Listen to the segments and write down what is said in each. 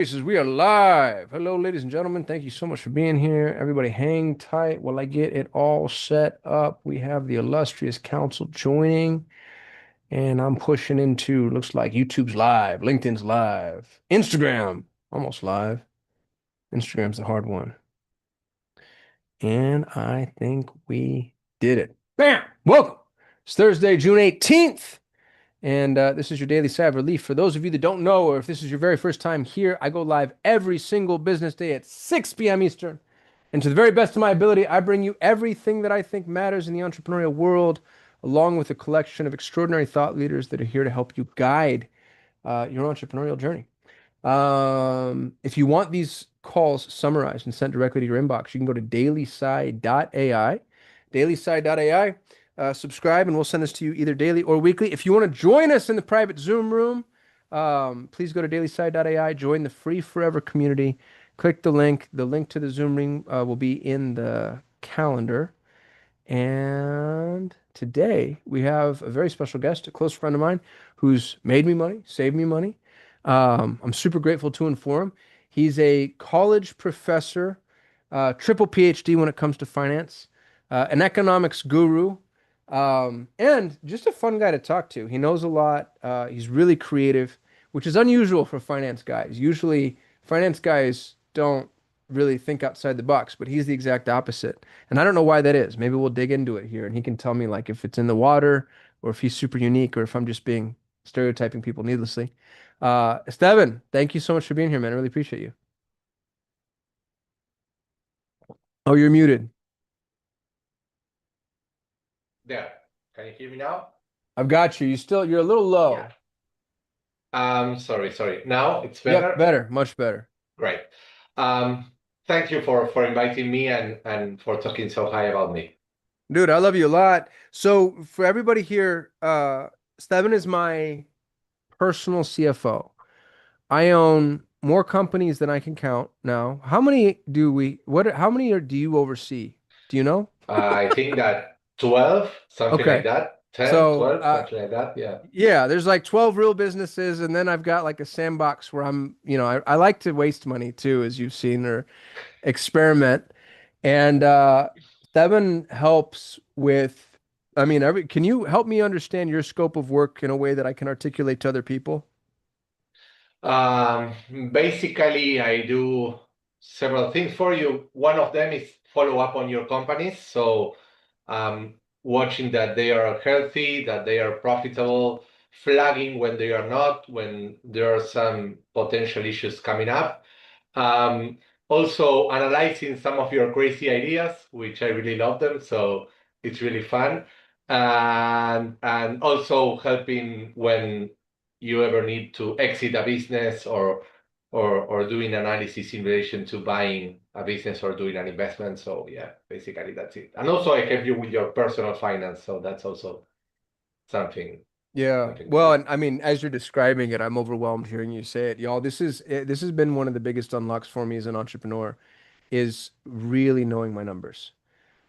We are live. Hello, ladies and gentlemen. Thank you so much for being here. Everybody, hang tight while I get it all set up. We have the illustrious council joining, and I'm pushing into looks like YouTube's live, LinkedIn's live, Instagram almost live. Instagram's the hard one. And I think we did it. Bam! Welcome. It's Thursday, June 18th. And this is your Daily Sigh of Relief. For those of you that don't know, or if this is your very first time here, I go live every single business day at 6 p.m. Eastern. And to the very best of my ability, I bring you everything that I think matters in the entrepreneurial world, along with a collection of extraordinary thought leaders that are here to help you guide your entrepreneurial journey. If you want these calls summarized and sent directly to your inbox, you can go to dailysigh.ai, dailysigh.ai. Subscribe, and we'll send this to you either daily or weekly. If you want to join us in the private Zoom room, please go to dailysigh.ai, join the free forever community. Click the link. The link to the Zoom room will be in the calendar. And today we have a very special guest, a close friend of mine who's made me money, saved me money. I'm super grateful to and for him. He's a college professor, triple PhD when it comes to finance, an economics guru, and just a fun guy to talk to. He knows a lot. He's really creative, which is unusual for finance guys. Usually, finance guys don't really think outside the box, but he's the exact opposite. And I don't know why that is. Maybe we'll dig into it here and he can tell me like if it's in the water or if he's super unique or if I'm just being stereotyping people needlessly. Esteban, thank you so much for being here, man. I really appreciate you. Oh, you're muted. There. Can you hear me now? I've got you. You're a little low. Yeah. Sorry. Now it's Yep, better? better, much better. Great. Um, Thank you for inviting me and for talking so high about me. Dude, I love you a lot. So for everybody here, Esteban is my personal CFO. I own more companies than I can count now. How many do you oversee? Do you know? I think that 12, something like Okay. that. 10, So, 12, something like that. Yeah. yeah, there's like 12 real businesses, and then I've got like a sandbox where I like to waste money too, as you've seen, or experiment. And Devin helps with, can you help me understand your scope of work in a way that I can articulate to other people? Um, Basically, I do several things for you. One of them is follow up on your companies. So, watching that they are healthy, that they are profitable, flagging when they are not, when there are some potential issues coming up. Um, Also, analyzing some of your crazy ideas, which I really love them. So, it's really fun. And also helping when you ever need to exit a business or doing analysis in relation to buying a business or doing an investment. So yeah, basically that's it. And also I help you with your personal finance. So that's also something Yeah. something good. Well, Yeah. and I mean, as you're describing it, I'm overwhelmed hearing you say it. Y'all, this has been one of the biggest unlocks for me as an entrepreneur is really knowing my numbers.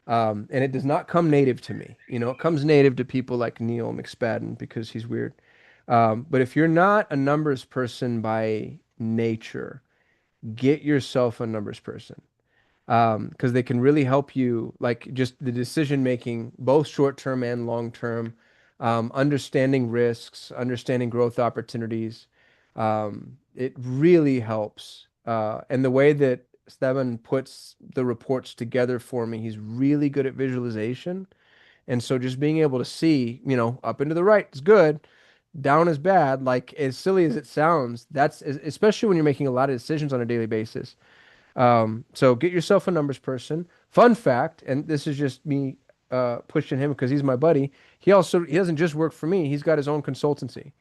And it does not come native to me. It comes native to people like Neil McSpadden because he's weird. But if you're not a numbers person by nature, get yourself a numbers person. Because they can really help you, like just the decision making, both short term and long term, understanding risks, understanding growth opportunities. It really helps. And the way that Steven puts the reports together for me, he's really good at visualization. And so just being able to see, up and to the right is good, down is bad. Like as silly as it sounds, especially when you're making a lot of decisions on a daily basis. So get yourself a numbers person. Fun fact, and this is just me pushing him because he's my buddy. He doesn't just work for me. He's got his own consultancy.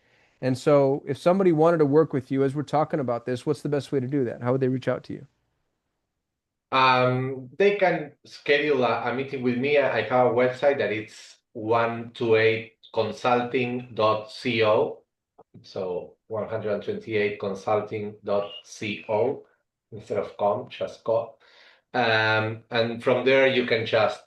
And so if somebody wanted to work with you as we're talking about this, what's the best way to do that? How would they reach out to you? They can schedule a meeting with me. I have a website that it's 128consulting.co. So 128consulting.co instead of com, just co. And from there, you can just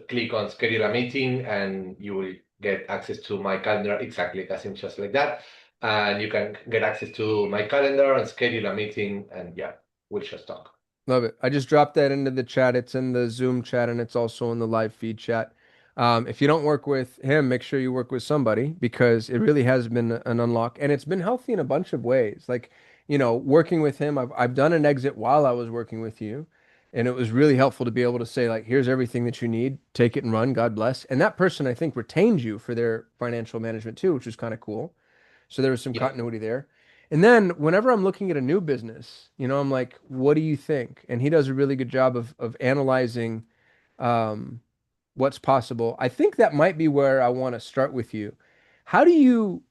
click on schedule a meeting and you will get access to my calendar exactly the same, just like that. and you can get access to my calendar and schedule a meeting. And yeah, we'll just talk. Love it. I just dropped that into the chat. It's in the Zoom chat and it's also in the live feed chat. If you don't work with him, make sure you work with somebody because it really has been an unlock and it's been healthy in a bunch of ways. Like, working with him, I've done an exit while I was working with you, and it was really helpful to be able to say, like, here's everything that you need, take it and run, God bless. And that person, I think, retained you for their financial management too, which was kind of cool. So there was some Yeah. continuity there. And then whenever I'm looking at a new business, I'm like, what do you think? And he does a really good job of analyzing um, what's possible. I think that might be where I want to start with you. How do you,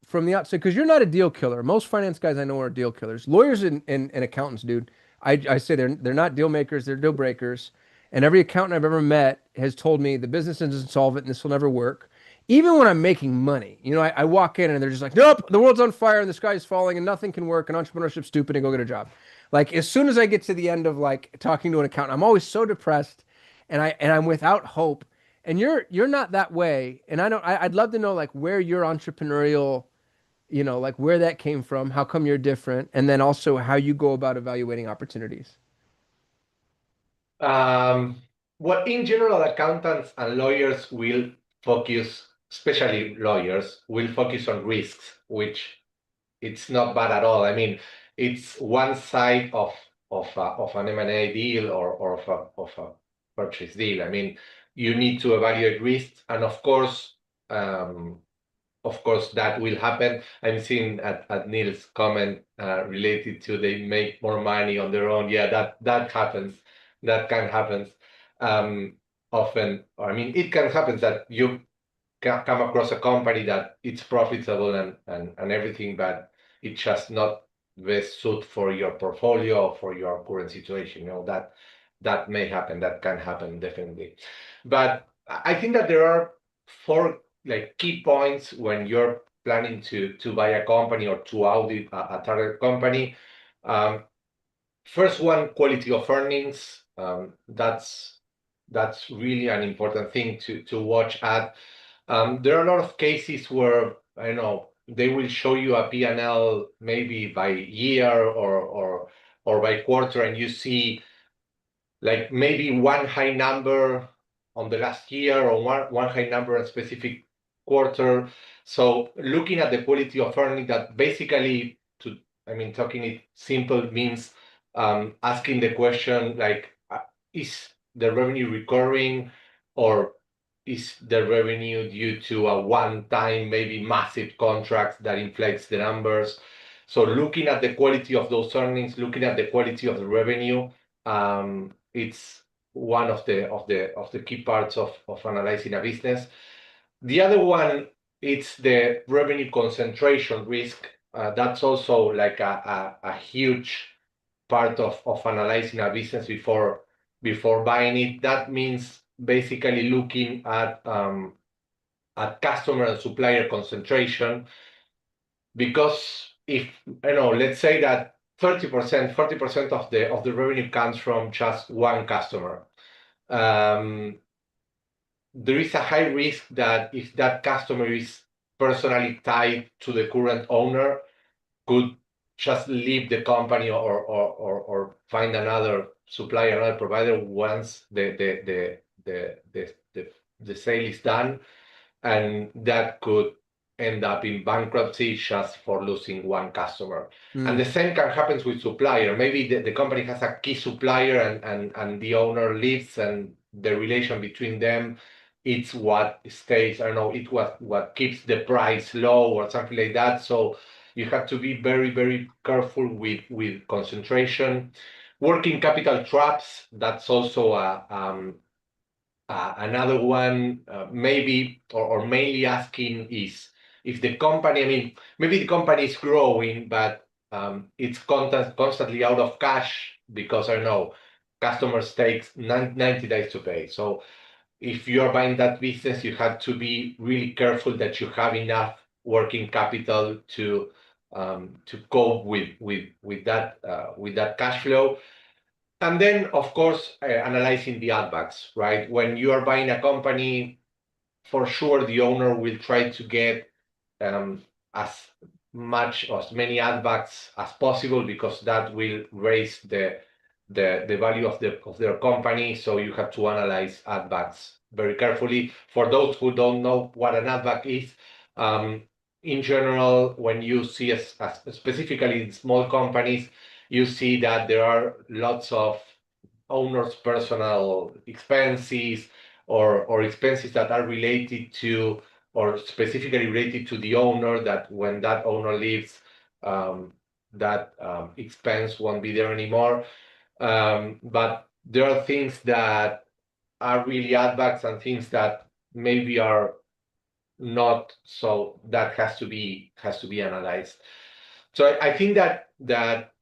from the outside, because you're not a deal killer. Most finance guys I know are deal killers. Lawyers and accountants, dude. I say they're not deal makers, they're deal breakers. And every accountant I've ever met has told me the business is insolvent and this will never work. Even when I'm making money, I walk in and they're just like, nope, the world's on fire and the sky's falling and nothing can work and entrepreneurship's stupid and go get a job. Like as soon as I get to the end of like talking to an accountant, I'm always so depressed and I'm without hope. And you're not that way. And I'd love to know like where your entrepreneurial, like where that came from, how come you're different, and then also how you go about evaluating opportunities. Um, well, in general, accountants and lawyers will focus, especially lawyers, will focus on risks, which it's not bad at all. I mean, it's one side of an M&A deal or of a purchase deal. I mean, you need to evaluate risks, and of course, that will happen. I'm seeing at Neil's comment related to they make more money on their own. Yeah, that happens. That can happen often. Or, I mean, it can happen that you come across a company that it's profitable and everything, but it's just not best suit for your portfolio or for your current situation. That may happen. That can happen definitely. But I think that there are four like key points when you're planning to buy a company or to audit a target company. Um, First one, quality of earnings. That's really an important thing to watch at. There are a lot of cases where I don't know they will show you a P&L maybe by year or by quarter, and you see like maybe one high number on the last year or one high number in specific quarter. So looking at the quality of earning, that basically, I mean, talking it simple means asking the question like, is the revenue recurring or is the revenue due to a one-time, maybe massive contract that inflates the numbers? So looking at the quality of those earnings, looking at the quality of the revenue, it's one of the key parts of analyzing a business. The other one, it's the revenue concentration risk. That's also like a huge part of analyzing a business before buying it. That means basically looking at customer and supplier concentration, because if let's say that 30%, 40% of the revenue comes from just one customer. Um, there is a high risk that if that customer is personally tied to the current owner, could just leave the company or find another supplier, another provider once the sale is done, and that could end up in bankruptcy just for losing one customer. And Mm, the same can happen with supplier. Maybe the company has a key supplier and the owner leaves, and the relation between them, it's what stays, I don't know, it's what keeps the price low or something like that. So you have to be very, very careful with concentration. Working capital traps, that's also another one, maybe or mainly asking is if the company, I mean, maybe the company is growing, but it's constantly out of cash because I don't know, customers takes 90 days to pay. So if you're buying that business, you have to be really careful that you have enough working capital to cope with that cash flow. And then, of course, analyzing the add-backs, right? When you are buying a company, for sure the owner will try to get um, as much or as many ad backs as possible, because that will raise the value of their company. So you have to analyze ad backs very carefully. For those who don't know what an ad back is, in general, when you see specifically in small companies, you see that there are lots of owner's personal expenses, or expenses that are related to, or specifically related to the owner, that when that owner leaves, that expense won't be there anymore. But there are things that are really ad backs, and things that maybe are not, so that has to be analyzed. So I think that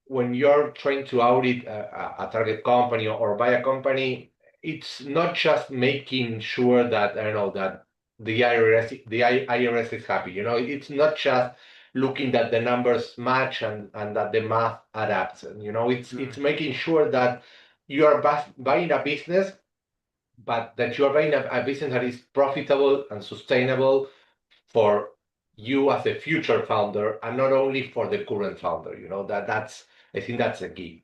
when you're trying to audit a target company, or buy a company, it's not just making sure that, I don't know, that the IRS is happy. It's not just looking that the numbers match, and that the math adapts. And it's making sure that you are buying a business, but that you are buying a business that is profitable and sustainable for you as a future founder, and not only for the current founder. I think that's the key.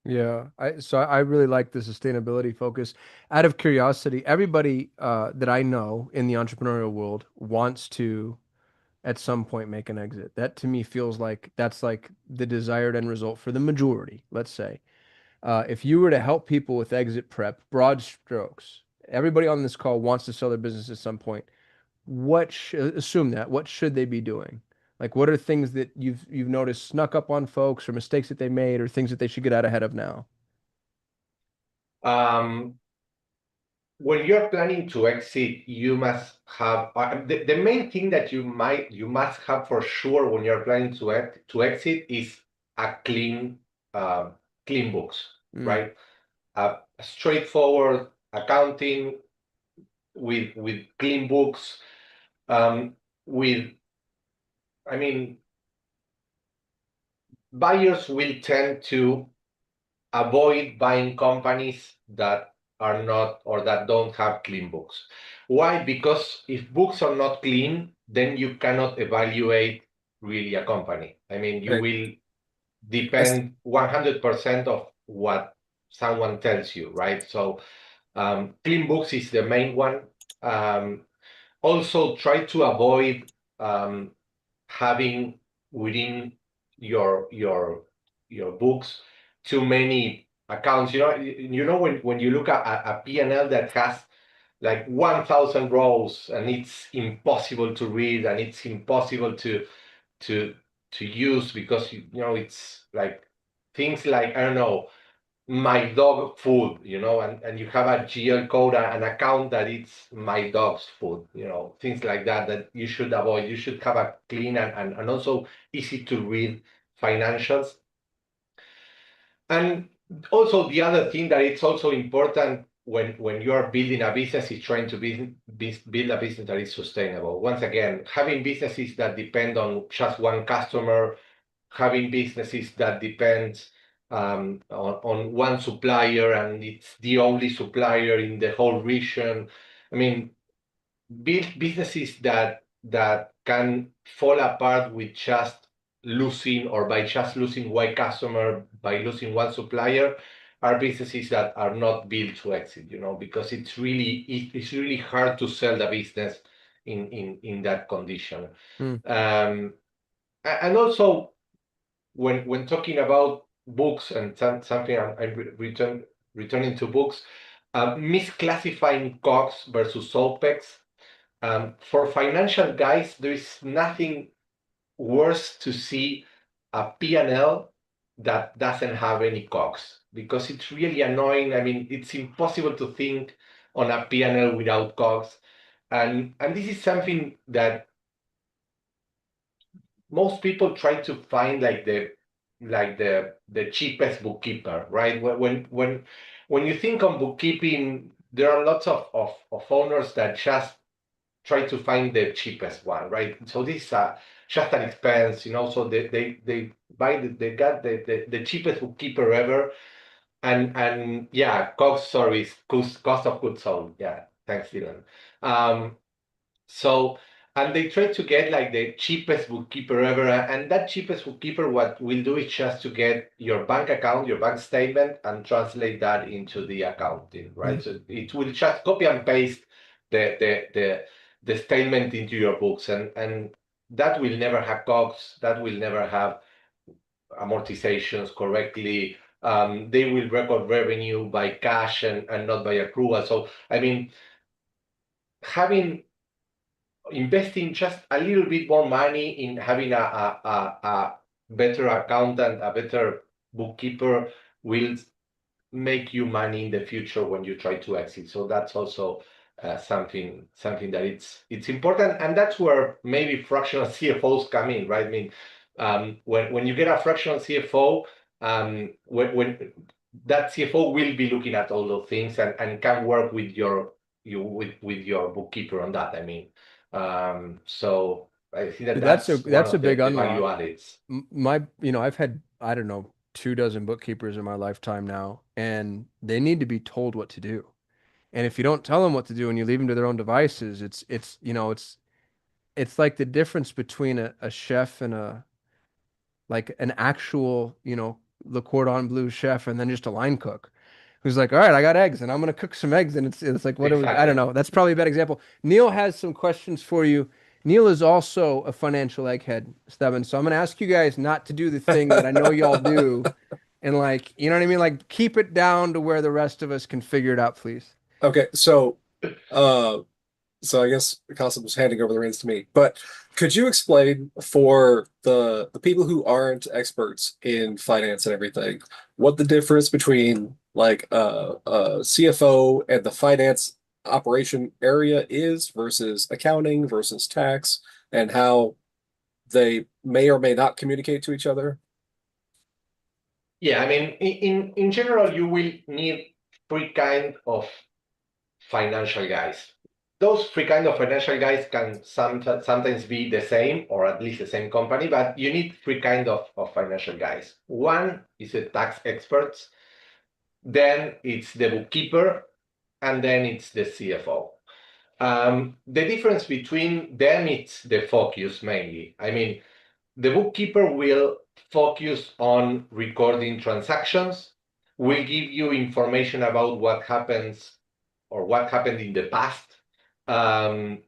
Yeah, I really like the sustainability focus. Out of curiosity, everybody that I know in the entrepreneurial world wants to at some point make an exit. That to me feels like that's like the desired end result for the majority, let's say. If you were to help people with exit prep, broad strokes, everybody on this call wants to sell their business at some point. Assume that, what should they be doing? Like, what are things that you've noticed snuck up on folks, or mistakes that they made, or things that they should get out ahead of now? Um, when you're planning to exit, you must have the main thing that you must have for sure when you're planning to exit is a uh, clean books, Mm, right? A straightforward accounting with clean books, um, with I mean, buyers will tend to avoid buying companies that are not, or that don't have clean books. Why? Because if books are not clean, then you cannot evaluate really a company. You right. will That's depend 100% of what someone tells you, right? So clean books is the main one. Um, Also, try to avoid um, having within your books too many accounts. When you look at a P&L that has like 1,000 rows, and it's impossible to read, and it's impossible to to use, because it's like things like, I don't know, my dog food, and you have a GL code, an account that it's my dog's food, things like that you should avoid. You should have a clean and also easy to read financials. And also, the other thing that it's also important when you are building a business is trying to build a business that is sustainable. Once again, having businesses that depend on just one customer, having businesses that depend on one supplier, and it's the only supplier in the whole region. I mean, build businesses that can fall apart with just losing, or by just losing one customer, by losing one supplier, are businesses that are not built to exit, because it's really hard to sell the business in that condition. mm, um, and also, when talking about books, and something I'm returning to books, misclassifying COGS versus OPEX. For financial guys, there is nothing worse to see a P&L that doesn't have any COGS, because it's really annoying. It's impossible to think on a P&L without COGS. And this is something that most people try to find, like the cheapest bookkeeper, right? When you think on bookkeeping, there are lots of owners that just try to find the cheapest one, right? So this is just an expense, so they buy they got the cheapest bookkeeper ever. And yeah, cost service, cost of goods sold. Yeah, thanks, Dylan. So and they try to get like the cheapest bookkeeper ever. And that cheapest bookkeeper, what will do is just to get your bank account, your bank statement, and translate that into the accounting, right? So it will just copy and paste the statement into your books, and that will never have costs, that will never have amortizations correctly. They will record revenue by cash and not by accrual. So I mean, having investing just a little bit more money in having a better accountant, a better bookkeeper will make you money in the future when you try to exit. So that's also something that it's important, and that's where maybe fractional CFOs come in, right? I mean, when you get a fractional CFO, when that CFO will be looking at all those things and can work with with your bookkeeper on that. I mean, so I think that Dude, that's one that's a of big the value unlock. addeds. My, I've had, I don't know, 2 dozen bookkeepers in my lifetime now, and they need to be told what to do. And if you don't tell them what to do and you leave them to their own devices, it's like the difference between a chef and like an actual, Le Cordon Bleu chef and then just a line cook who's like, all right, I got eggs and I'm gonna cook some eggs. And it's like, what do we, I don't Exactly. know. That's probably a bad example. Neil has some questions for you. Neil is also a financial egghead, Steven. So I'm gonna ask you guys not to do the thing that I know y'all do and like, you know what I mean? Like keep it down to where the rest of us can figure it out, please. Okay, uh, so I guess Casa was handing over the reins to me. But could you explain for the people who aren't experts in finance and everything, what the difference between like a CFO and the finance operation area is versus accounting versus tax, and how they may or may not communicate to each other? Yeah, I mean, in general, you will need three kind of financial guys. Those three kind of financial guys can sometimes be the same, or at least the same company, but you need three kind of financial guys. One is the tax experts, then it's the bookkeeper, and then it's the CFO. The difference between them is the focus mainly. I mean, the bookkeeper will focus on recording transactions, will give you information about what happens or what happened in the past. Um,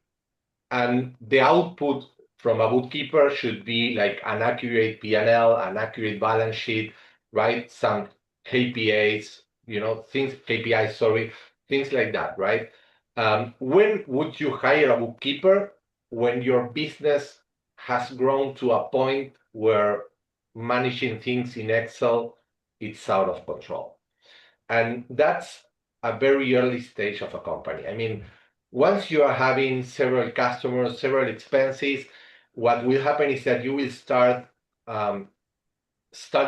and the output from a bookkeeper should be like an accurate P&L, an accurate balance sheet, right? Some KPIs, KPIs, sorry, things like that, right? When would you hire a bookkeeper? When your business has grown to a point where managing things in Excel, it's out of control. And that's a very early stage of a company. I mean, once you are having several customers, several expenses, what will happen is that you will start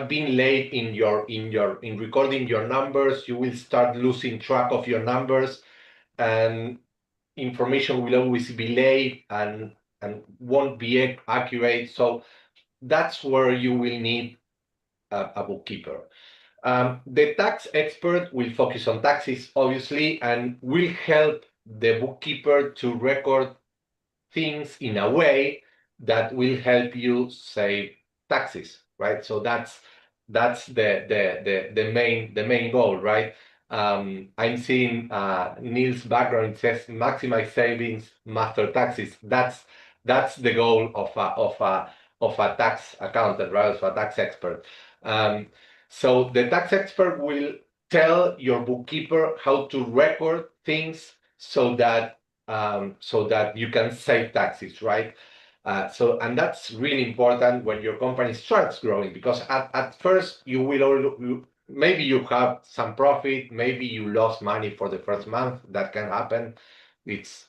being late in recording your numbers. You will start losing track of your numbers, and information will always be late and won't be accurate. So that's where you will need a bookkeeper. The tax expert will focus on taxes, obviously, and will help the bookkeeper to record things in a way that will help you save taxes, right? So that's the main goal, right? I'm seeing Neil's background. It says maximize savings, master taxes. That's the goal of a tax accountant, right? Of a tax expert. Um, so the tax expert will tell your bookkeeper how to record things so that you can save taxes, right? And that's really important when your company starts growing, because at first maybe you have some profit, maybe you lost money for the first month. That can happen. It's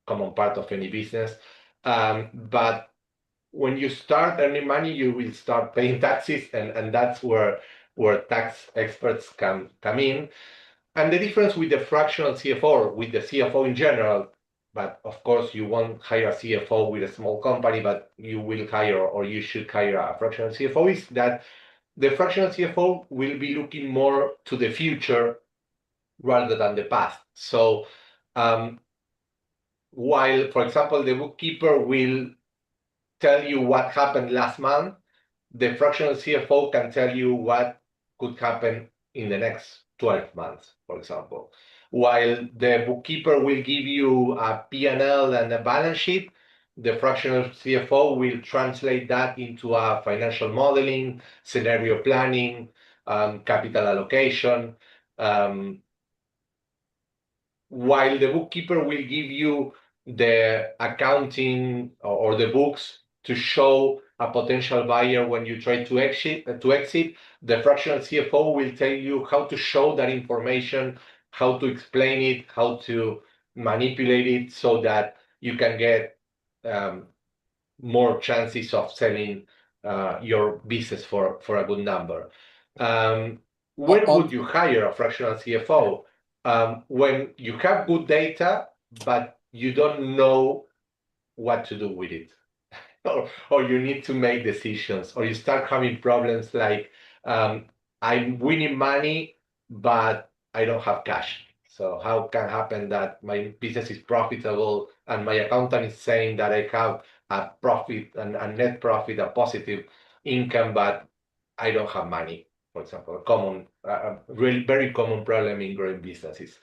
common part of any business. But when you start earning money, you will start paying taxes, and that's where tax experts come in. And the difference with the fractional CFO, or with the CFO in general, but of course you won't hire a CFO with a small company, but you will hire, or you should hire, a fractional CFO, is that the fractional CFO will be looking more to the future rather than the past. So um, while, for example, the bookkeeper will tell you what happened last month, the fractional CFO can tell you what could happen in the next 12 months, for example. While the bookkeeper will give you a P&L and a balance sheet, the fractional CFO will translate that into a financial modeling, scenario planning, capital allocation. While the bookkeeper will give you the accounting or the books to show a potential buyer when you try to exit, the fractional CFO will tell you how to show that information, how to explain it, how to manipulate it so that you can get more chances of selling your business for a good number. When would you hire a fractional CFO? When you have good data, but you don't know what to do with it. Or you need to make decisions, or you start having problems like, I'm winning money, but I don't have cash. So how can happen that my business is profitable and my accountant is saying that I have a profit and a net profit, a positive income, but I don't have money, for example, a really very common problem in growing businesses.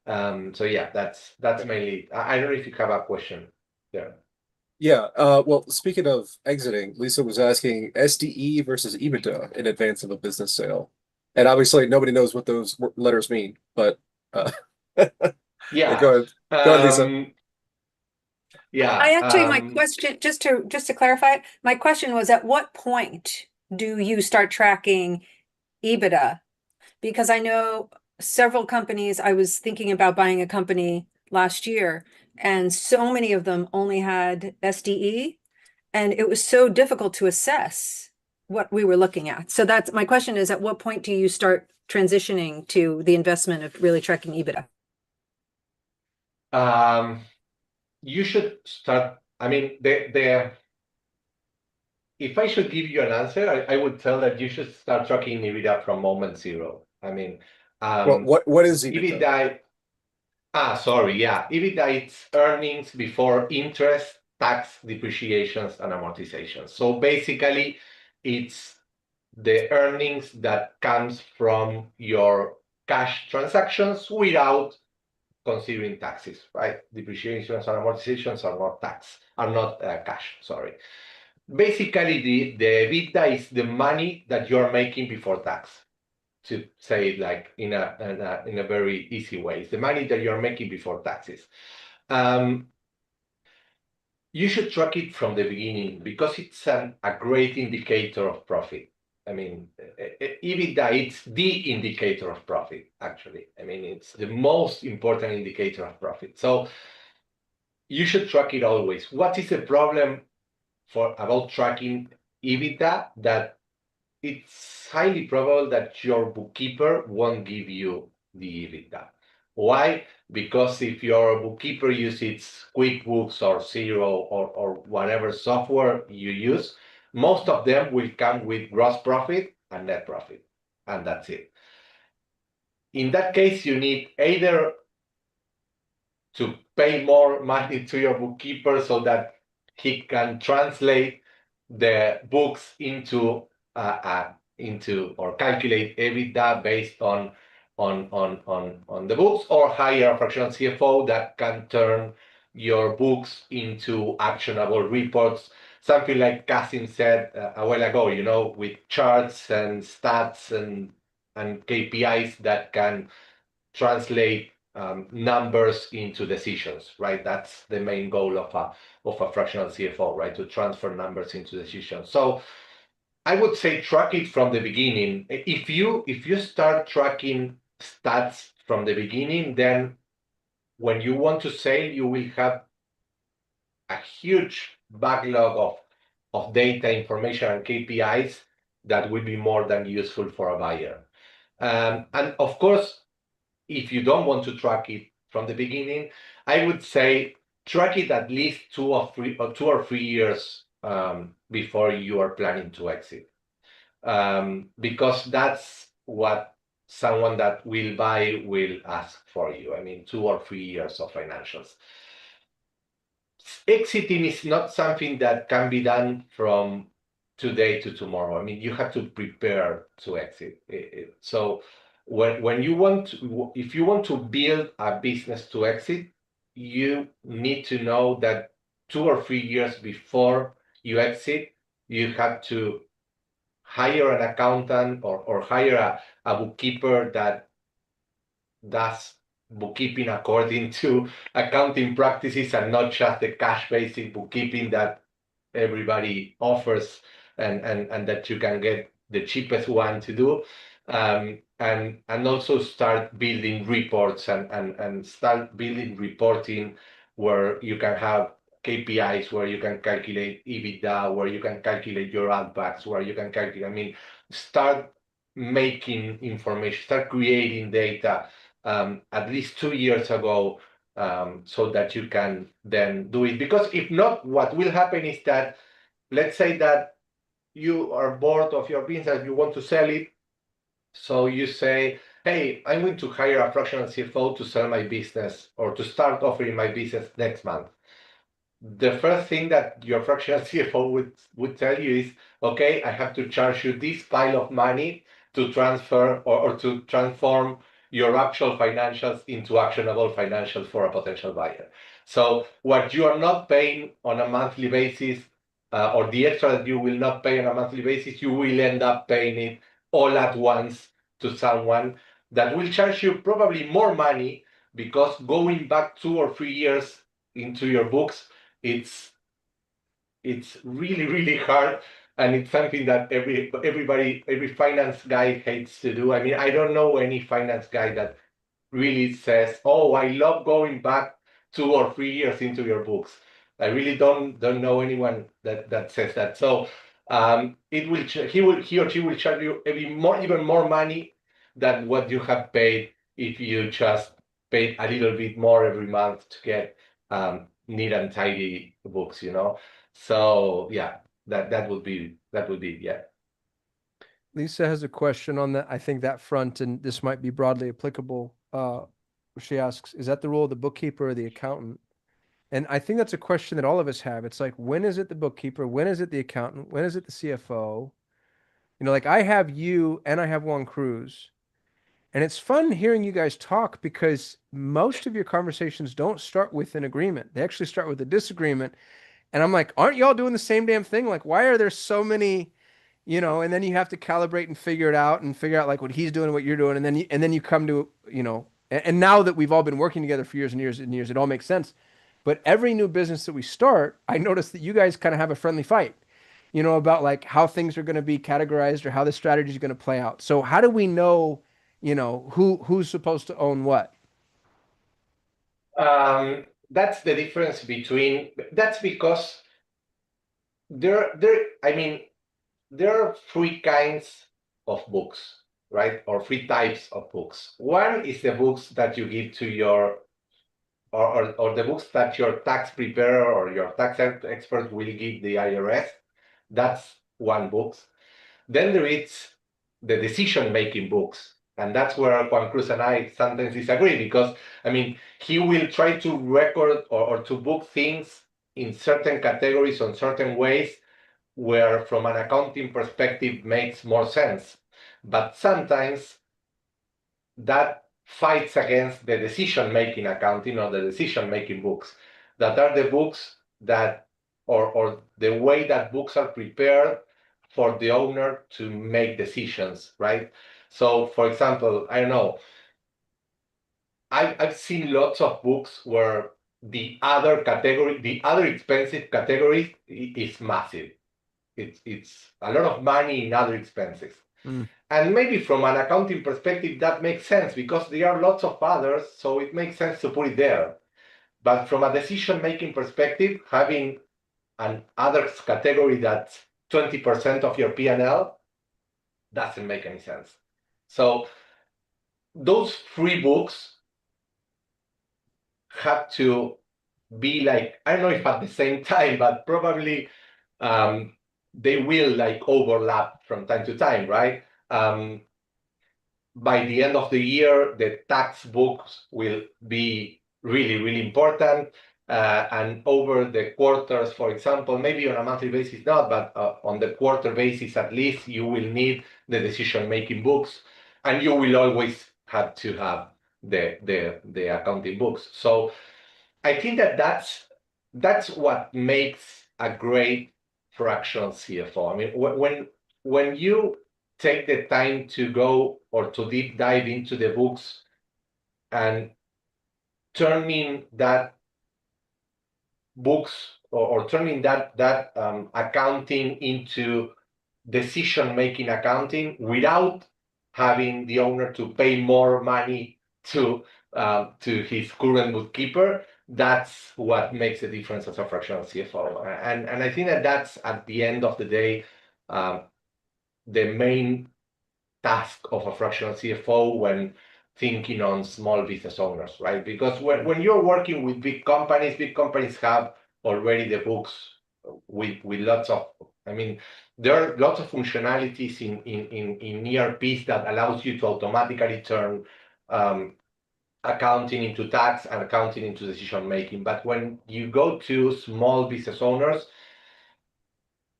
So yeah, that's mainly. I don't know if you have a question there. Yeah. Well, speaking of exiting, Lisa was asking SDE versus EBITDA in advance of a business sale. And obviously nobody knows what those letters mean, but yeah, Yeah. Go ahead, Lisa. Yeah. I actually, my question, just to clarify, my question was, at what point do you start tracking EBITDA? Because I know several companies, I was thinking about buying a company last year, and so many of them only had SDE, and it was so difficult to assess what we were looking at. So that's my question is, at what point do you start transitioning to the investment of really tracking EBITDA? You should start. I mean, if I should give you an answer, I would tell that you should start tracking EBITDA from moment zero. I mean, Well, what is EBITDA? EBITDA, it's earnings before interest, tax, depreciations, and amortizations. So basically, it's the earnings that comes from your cash transactions without considering taxes, right? Depreciations and amortizations are not cash, sorry. Basically, the EBITDA is the money that you're making before tax, to say it like in a very easy way. It's the money that you're making before taxes. You should track it from the beginning because it's a great indicator of profit. I mean, EBITDA, it's the indicator of profit, actually. I mean, it's the most important indicator of profit. So you should track it always. What is the problem about tracking EBITDA? That it's highly probable that your bookkeeper won't give you the EBITDA. Why? Because if your bookkeeper uses QuickBooks or Xero or whatever software you use, most of them will come with gross profit and net profit, and that's it. In that case, you need either to pay more money to your bookkeeper so that he can translate the books into or calculate EBITDA based on the books, or hire a fractional CFO that can turn your books into actionable reports, something like Kasim said a while ago, with charts and stats and KPIs that can translate numbers into decisions, right? That's the main goal of a fractional CFO, right? To transfer numbers into decisions. So I would say track it from the beginning. If you start tracking stats from the beginning, then when you want to sell, you will have a huge backlog of data, information, and KPIs that will be more than useful for a buyer. And of course, if you don't want to track it from the beginning, I would say track it at least 2 or 3 years before you are planning to exit. Because that's what someone that will buy will ask for you. I mean, 2 or 3 years of financials. exiting is not something that can be done from today to tomorrow. I mean, you have to prepare to exit. So when you want to, if you want to build a business to exit, you need to know that 2 or 3 years before you exit, you have to hire an accountant or hire a bookkeeper that does bookkeeping according to accounting practices and not just the cash basic bookkeeping that everybody offers and that you can get the cheapest one to do. And also start building reports and start building reporting where you can have KPIs, where you can calculate EBITDA, where you can calculate your ad backs, where you can calculate, I mean, start making information, start creating data at least 2 years ago, so that you can then do it. Because if not, what will happen is that, let's say that you are bored of your business, you want to sell it. So you say, hey, I'm going to hire a fractional CFO to sell my business or to start offering my business next month. The first thing that your fractional CFO would tell you is, okay, I have to charge you this pile of money to transfer or to transform your actual financials into actionable financials for a potential buyer. So what you are not paying on a monthly basis, or the extra that you will not pay on a monthly basis, you will end up paying it all at once to someone that will charge you probably more money, because going back 2 or 3 years into your books, it's really hard, and it's something that every finance guy hates to do. I mean, I don't know any finance guy that really says, "Oh, I love going back 2 or 3 years into your books." I really don't know anyone that says that. So he or she will charge you even more money than what you have paid if you just paid a little bit more every month to get neat and tidy books, you know. So yeah, that would be yeah. Lisa has a question on that. I think that front, and this might be broadly applicable. She asks, is that the role of the bookkeeper or the accountant? And I think that's a question that all of us have. It's like, when is it the bookkeeper? When is it the accountant? When is it the CFO? You know, like I have you and I have Juan Cruz. And it's fun hearing you guys talk because most of your conversations don't start with an agreement. They actually start with a disagreement. And I'm like, aren't y'all doing the same damn thing? Like, why are there so many, you know, and then you have to calibrate and figure it out and figure out like what he's doing, what you're doing. And then you come to, you know, and now that we've all been working together for years and years and years, it all makes sense. But every new business that we start, I notice that you guys kind of have a friendly fight, you know, about like how things are going to be categorized or how the strategy is going to play out. So how do we know, you know, who's supposed to own what? That's the difference between. That's because I mean, there are three kinds of books, right? Or three types of books. One is the books that you give to your, or the books that your tax preparer or your tax expert will give the IRS. That's one book. Then there is the decision-making books. And that's where Juan Cruz and I sometimes disagree, because, I mean, he will try to record or to book things in certain categories on certain ways where, from an accounting perspective, makes more sense. But sometimes that fights against the decision-making accounting or the decision-making books, that are the books that, or the way that books are prepared for the owner to make decisions, right? So, for example, I don't know, I've seen lots of books where the other expensive category is massive. It's a lot of money in other expenses. And maybe from an accounting perspective, that makes sense because there are lots of others, so it makes sense to put it there. But from a decision-making perspective, having an others category that's 20% of your P&L doesn't make any sense. So those three books have to be like, I don't know if at the same time, but probably they will like overlap from time to time, right? By the end of the year, the tax books will be really important. and over the quarters, for example, maybe on a monthly basis not, but on the quarter basis at least, you will need the decision-making books, and you will always have to have the accounting books. So I think that that's what makes a great fractional CFO. I mean, when you take the time to go or to deep dive into the books and turning that books or turning that accounting into decision-making accounting without having the owner to pay more money to his current bookkeeper, that's what makes the difference as a fractional CFO. And I think that that's at the end of the day the main task of a fractional CFO when thinking on small business owners, right? Because when you're working with big companies have already the books with lots of, I mean, there are lots of functionalities in ERPs that allows you to automatically turn accounting into tax and accounting into decision making. But when you go to small business owners,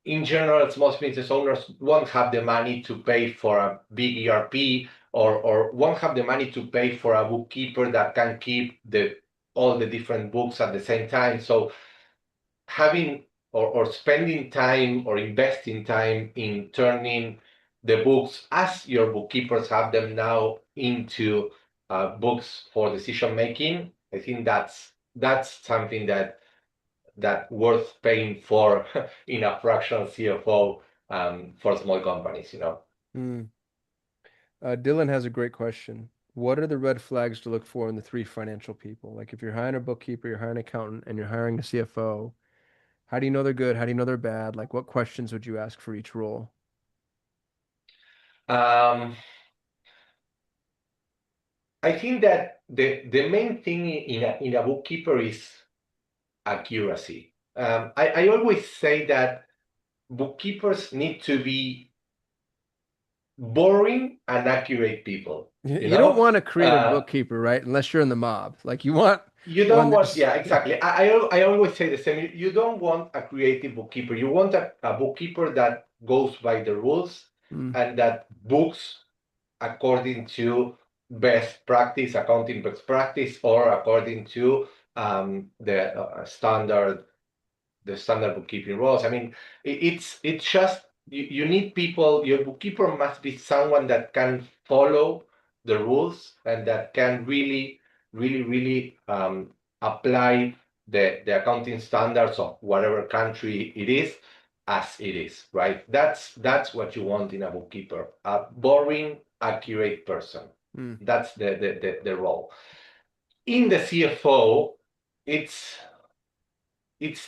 in general, small business owners won't have the money to pay for a big ERP or won't have the money to pay for a bookkeeper that can keep all the different books at the same time. So having or spending time or investing time in turning the books as your bookkeepers have them now into books for decision making, I think that's something that worth paying for in a fractional CFO for small companies, you know. Dylan has a great question. What are the red flags to look for in the three financial people? Like if you're hiring a bookkeeper, you're hiring an accountant, and you're hiring a CFO, how do you know they're good? How do you know they're bad? Like what questions would you ask for each role? I think that the main thing in a bookkeeper is accuracy. I always say that bookkeepers need to be boring and accurate people. You don't want a creative bookkeeper, right? Unless you're in the mob. Like you want don't want, yeah, exactly. I always say the same. You don't want a creative bookkeeper. You want a bookkeeper that goes by the rules and that books according to best practice, accounting best practice, or according to the standard bookkeeping rules. I mean, it's just you need people. Your bookkeeper must be someone that can follow the rules and that can really apply the accounting standards of whatever country it is as it is, right? That's what you want in a bookkeeper, a boring, accurate person. That's the role. In the CFO, it's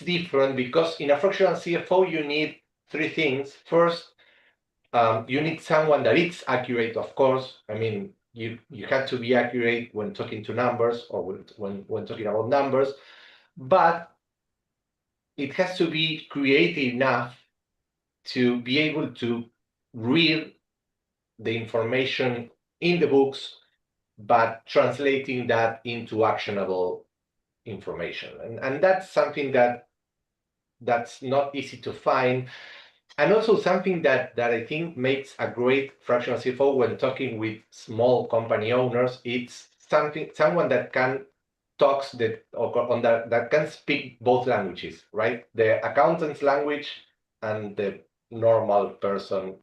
different because in a fractional CFO, you need three things. First, you need someone that is accurate, of course. I mean, you have to be accurate when talking to numbers or when talking about numbers, but it has to be creative enough to be able to read the information in the books, but translating that into actionable information. And that's something that's not easy to find. And also something that I think makes a great fractional CFO when talking with small company owners, it's someone that can that can speak both languages, right? The accountant's language and the normal person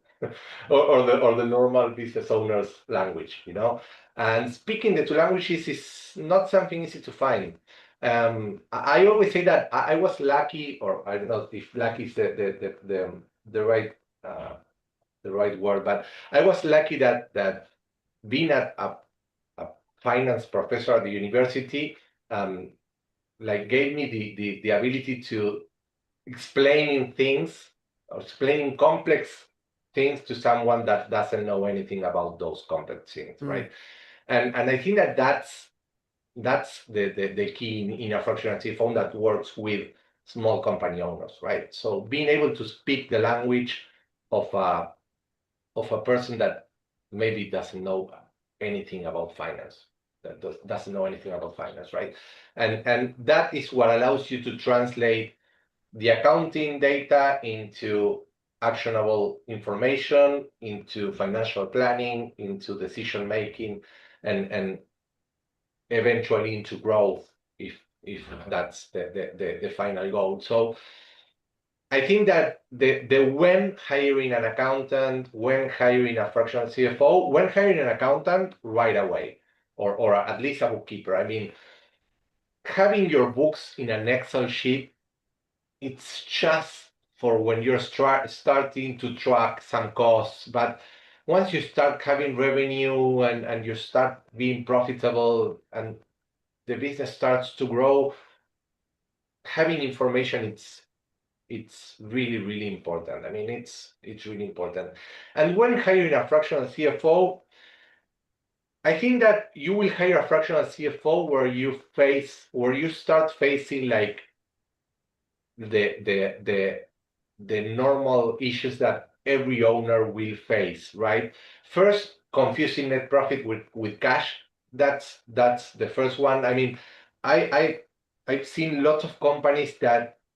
or the normal business owner's language, you know. And speaking the two languages is not something easy to find. I always say that I was lucky, or I don't know if lucky is the right word, but I was lucky that being a finance professor at the university like gave me the ability to explaining things or explaining complex things to someone that doesn't know anything about those complex things, right? And I think that's the key in a fractional CFO that works with small company owners, right? So being able to speak the language of a person that maybe doesn't know anything about finance. that doesn't know anything about finance, right? And that is what allows you to translate the accounting data into actionable information, into financial planning, into decision making, and eventually into growth if that's the final goal. So I think that the when hiring an accountant, when hiring a fractional CFO, when hiring an accountant right away, or at least a bookkeeper. I mean, having your books in an Excel sheet, it's just for when you're starting to track some costs. But once you start having revenue and you start being profitable and the business starts to grow, having information, it's really, really important. I mean, it's really important. And when hiring a fractional CFO, I think that you will hire a fractional CFO where you start facing like the normal issues that every owner will face, right? First, confusing net profit with cash. That's the first one. I mean, I've seen lots of companies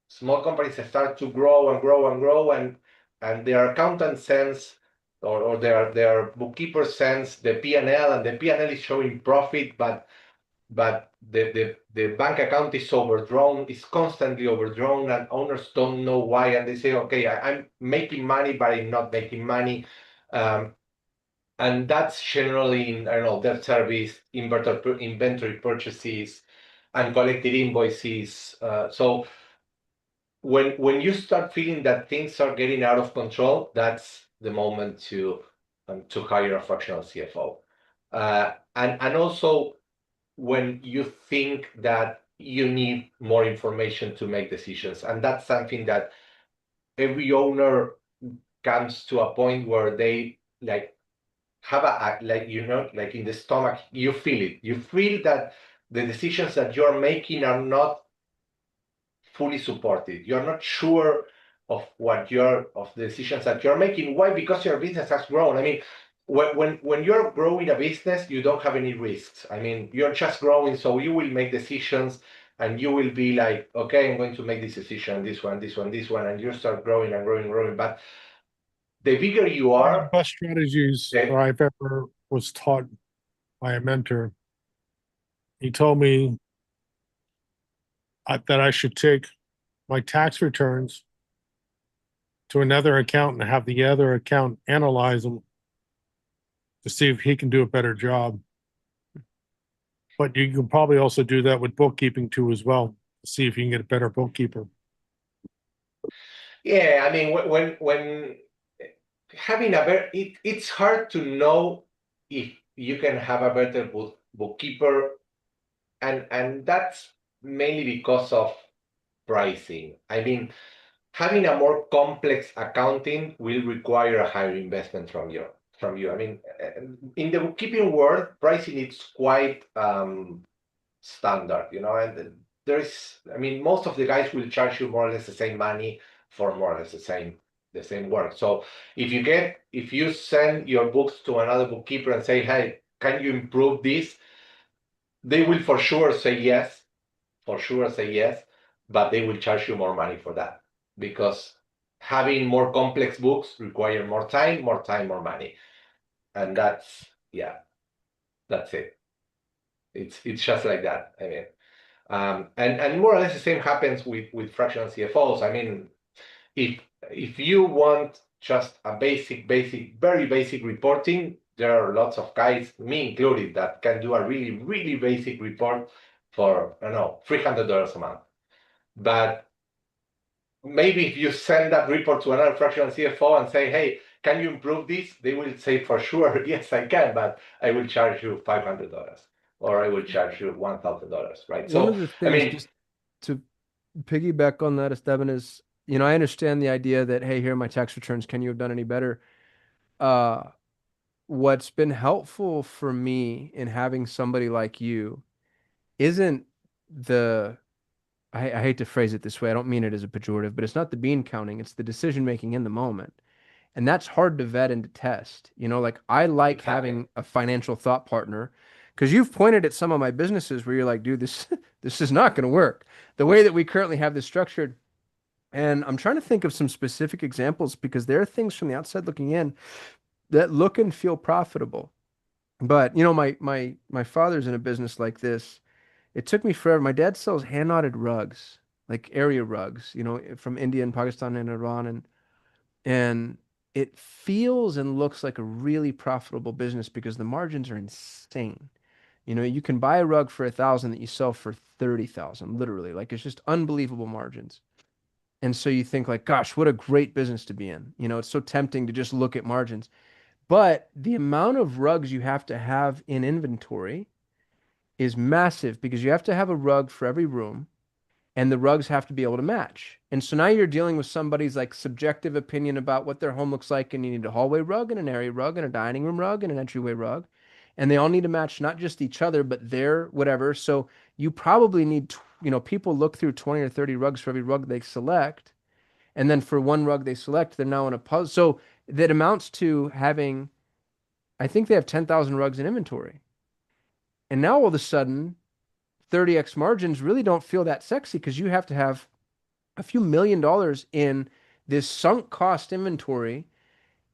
small companies that start to grow and grow and grow, and their accountant sends or their bookkeeper sends the P&L, and the P&L is showing profit, but the bank account is overdrawn, is constantly overdrawn, and owners don't know why, and they say, okay, I'm making money, but I'm not making money. And that's generally in, I don't know, debt service, inventory purchases, uncollected invoices. So when you start feeling that things are getting out of control, that's the moment to hire a fractional CFO. And also, when you think that you need more information to make decisions. And that's something that every owner comes to a point where they like have like, like in the stomach, you feel it. You feel that the decisions that you're making are not fully supported. You're not sure of the decisions that you're making. Why? Because your business has grown. I mean, when you're growing a business, you don't have any risks. I mean, you're just growing, so you will make decisions, and you will be like, okay, I'm going to make this decision, this one, and you start growing and growing and growing. But the bigger you One of the are, best strategies that I've ever was taught by a mentor. He told me that I should take my tax returns to another accountant and have the other accountant analyze them to see if he can do a better job. But you can probably also do that with bookkeeping too as well, see if you can get a better bookkeeper. yeah, I mean, when having it's hard to know if you can have a better bookkeeper, and that's mainly because of pricing. I mean, having a more complex accounting will require a higher investment from you. I mean, in the bookkeeping world, pricing is quite standard, and I mean, most of the guys will charge you more or less the same money for more or less the same work. So if you send your books to another bookkeeper and say, hey, can you improve this? They will for sure say yes, but they will charge you more money for that, because having more complex books require more time, more money. And that's it. It's just like that. I mean, and more or less the same happens with fractional CFOs. I mean, if you want just a very basic reporting, there are lots of guys, me included, that can do a really, really basic report for, I don't know, $300 a month. But maybe if you send that report to another fractional CFO and say, hey, can you improve this? They will say for sure, yes, I can, but I will charge you $500, or I will charge you $1,000, right? One So, of the I things, mean, just to piggyback on that, Esteban, is, I understand the idea that, hey, here are my tax returns. Can you have done any better? What's been helpful for me in having somebody like you isn't I hate to phrase it this way. I don't mean it as a pejorative, but it's not the bean counting. It's the decision making in the moment. And that's hard to vet and to test. Like, I like Exactly. having a financial thought partner Because you've pointed at some of my businesses where you're like, dude, this this is not going to work. The way that we currently have this structured. And I'm trying to think of some specific examples because there are things from the outside looking in that look and feel profitable. But you know, my father's in a business like this. It took me forever. My dad sells hand knotted rugs, like area rugs, you know, from India and Pakistan and Iran, and it feels and looks like a really profitable business because the margins are insane. You know, you can buy a rug for 1,000 that you sell for 30,000, literally. Like it's just unbelievable margins. And so you think like, gosh, what a great business to be in. You know, it's so tempting to just look at margins. But the amount of rugs you have to have in inventory is massive because you have to have a rug for every room and the rugs have to be able to match. And so now you're dealing with somebody's like subjective opinion about what their home looks like, and you need a hallway rug and an area rug and a dining room rug and an entryway rug. And they all need to match not just each other, but their whatever. So you probably need, you know, people look through 20 or 30 rugs for every rug they select. And then for one rug they select, they're now in a puzzle. So that amounts to having, I think they have 10,000 rugs in inventory. And now all of a sudden, 30x margins really don't feel that sexy because you have to have a few $1 million in this sunk cost inventory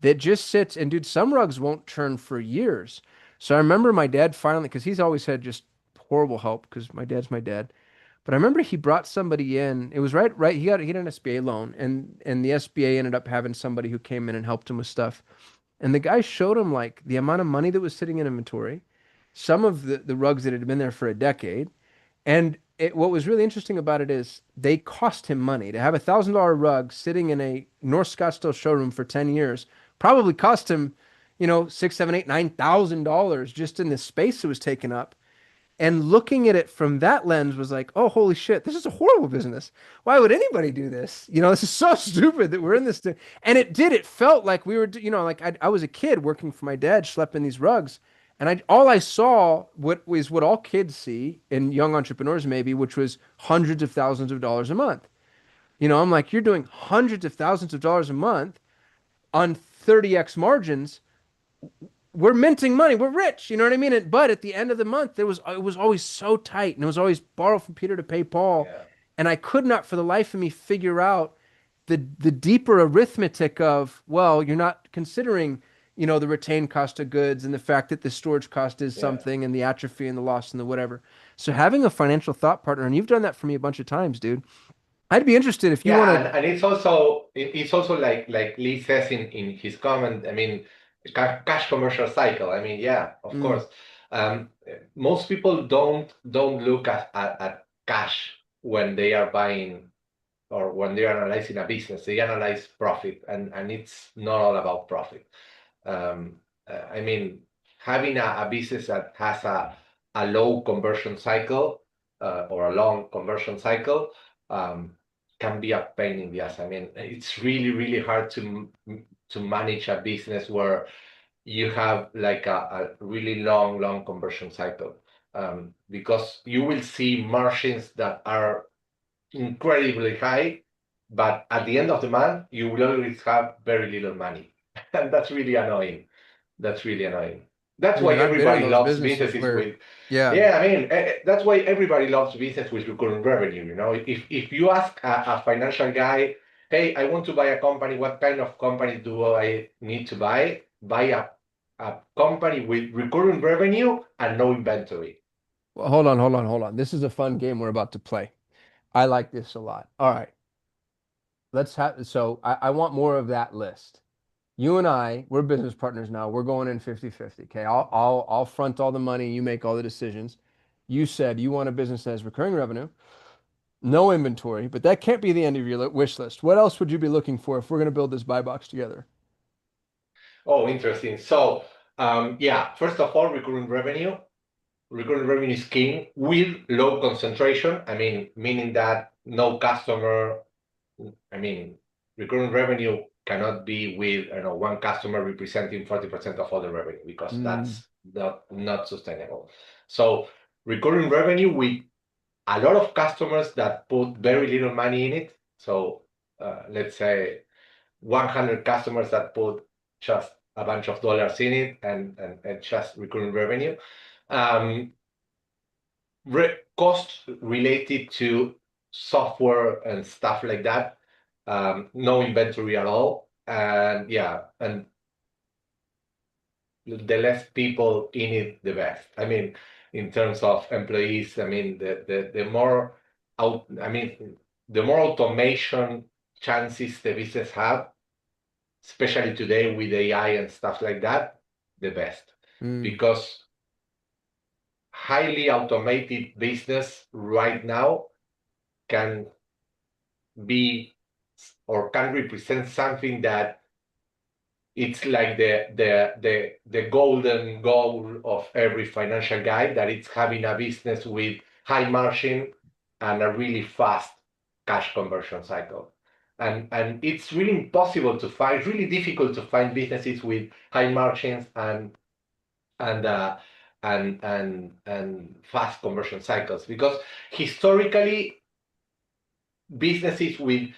that just sits. And dude, some rugs won't turn for years. So I remember my dad finally, because he's always had just horrible help because my dad's my dad. But I remember he brought somebody in. It was right. He had an SBA loan, and the SBA ended up having somebody who came in and helped him with stuff. And the guy showed him like the amount of money that was sitting in inventory, some of the rugs that had been there for a decade. And what was really interesting about it is they cost him money to have $1,000 rug sitting in a North Scottsdale showroom for 10 years. Probably cost him, you know, six, seven, eight, $9,000 just in the space it was taken up. And looking at it from that lens was like, oh, holy shit, this is a horrible business. Why would anybody do this? You know, this is so stupid that we're in this thing. And it did. It felt like we were, you know, like I was a kid working for my dad, schlepping these rugs. And all I saw what all kids see in young entrepreneurs maybe, which was hundreds of thousands of dollars a month. You know, I'm like, you're doing hundreds of thousands of dollars a month on 30x margins. We're minting money. We're rich. You know what I mean? But at the end of the month, it was always so tight, and it was always borrow from Peter to pay Paul. Yeah. And I could not, for the life of me, figure out the deeper arithmetic of, well, you're not considering, you know, the retained cost of goods and the fact that the storage cost is Yeah. something and the atrophy and the loss and the whatever. So having a financial thought partner, and you've done that for me a bunch of times, dude. I'd be interested if you Yeah, want to. and it's also like Lee says in his comment. I mean, cash commercial cycle. I mean, yeah, of Mm, course. Um, Most people don't look at cash when they are buying or when they are analyzing a business. They analyze profit, and it's not all about profit. I mean, having a business that has a low conversion cycle or a long conversion cycle um, can be a pain in the ass. I mean, it's really, really hard to manage a business where you have like a really long conversion cycle because you will see margins that are incredibly high, but at the end of the month, you will always have very little money. And that's really annoying. That's really annoying. That's why man, I've been in everybody those loves businesses businesses where, with, yeah. yeah, I mean, that's why everybody loves business with recurring revenue. You know, if you ask a financial guy, hey, I want to buy a company, what kind of company do I need to buy? Buy a company with recurring revenue and no inventory. Well, hold on. This is a fun game we're about to play. I like this a lot. All right. Let's have, so I want more of that list. You and I, we're business partners now. We're going in 50-50. Okay. I'll front all the money. You make all the decisions. You said you want a business that has recurring revenue, no inventory, but that can't be the end of your wish list. What else would you be looking for if we're going to build this buy box together? Oh, interesting. So, yeah, first of all, recurring revenue. Recurring revenue is king with low concentration. I mean, meaning that no customer, I mean, recurring revenue cannot be with, you know, one customer representing 40% of all the revenue because Mm, that's not sustainable. So recurring revenue with a lot of customers that put very little money in it. So let's say 100 customers that put just a bunch of dollars in it and just recurring revenue. Costs related to software and stuff like that. No inventory at all, and yeah, and the less people in it, the best. I mean, in terms of employees, I mean, the more the more automation chances the business have, especially today with AI and stuff like that, the best. Because highly automated business right now can be or can represent something that it's like the golden goal of every financial guy, that it's having a business with high margin and a really fast cash conversion cycle. And it's really impossible to find, really difficult to find businesses with high margins and fast conversion cycles, because historically businesses with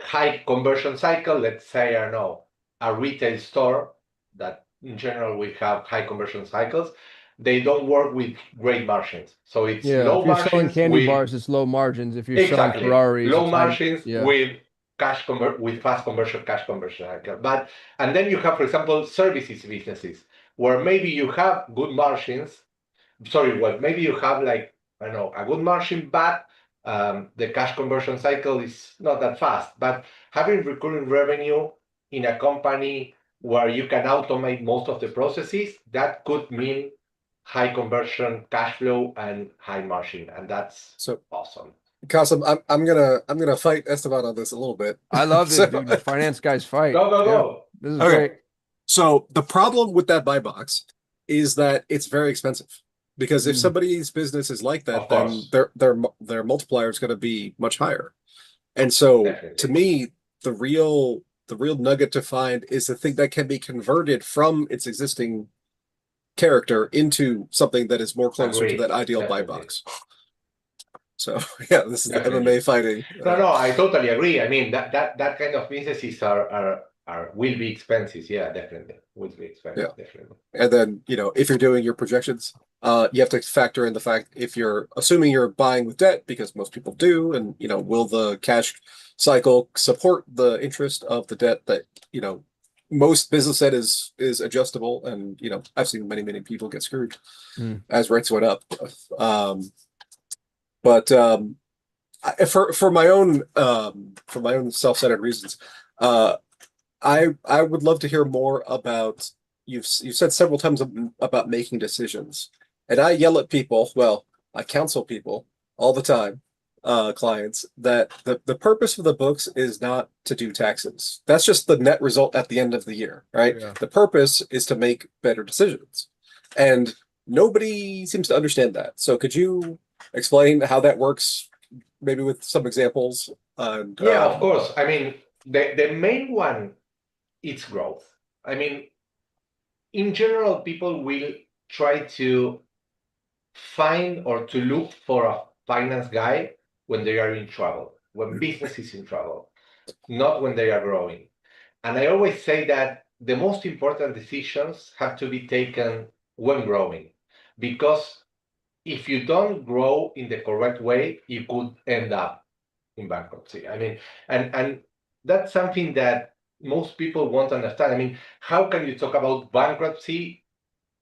high conversion cycle, let's say, I don't know, a retail store that in general we have high conversion cycles, they don't work with great margins. So it's low If you're selling margins candy with bars, it's low margins. If you're selling exactly Ferraris, low it's high. margins Yeah. with with fast conversion, cash conversion cycle. But and then you have, for example, services businesses where maybe you have good margins. Sorry, well, maybe you have like, I don't know, a good margin, but the cash conversion cycle is not that fast. But having recurring revenue in a company where you can automate most of the processes, that could mean high conversion cash flow and high margin, and that's So awesome. Kasim, I'm gonna fight Esteban on this a little bit. I love this, So- dude. The finance guys fight. Go, go, Yeah. go. This is Okay. great. So the problem with that buy box is that it's very expensive. Because if somebody's business is like that, Of then course. their multiplier is going to be much higher. And so Definitely. to me, the real nugget to find is the thing that can be converted from its existing character into something that is more closer to Agree. that ideal buy Definitely. box. So yeah, this is the Definitely. MMA fighting. No, I totally agree. I mean, that kind of businesses are will be expensive. Yeah, definitely. Will be expensive, Yeah. definitely. And then, if you're doing your projections, you have to factor in the fact if you're assuming you're buying with debt, because most people do, and will the cash cycle support the interest of the debt that, most business debt is adjustable, and I've seen many people get screwed as rates went up. But for my own self-centered reasons, I would love to hear more about you've said several times about making decisions, and I yell at people. Well, I counsel people all the time, clients, that the purpose of the books is not to do taxes. That's just the net result at the end of the year, right? Yeah. The purpose is to make better decisions, and nobody seems to understand that. So could you explain how that works, maybe with some examples? Yeah, of course. I mean, the main one is growth. I mean, in general, people will try to find or to look for a finance guy when they are in trouble, when business is in trouble, not when they are growing. And I always say that the most important decisions have to be taken when growing, because if you don't grow in the correct way, you could end up in bankruptcy. I mean, and that's something that most people won't understand. I mean, how can you talk about bankruptcy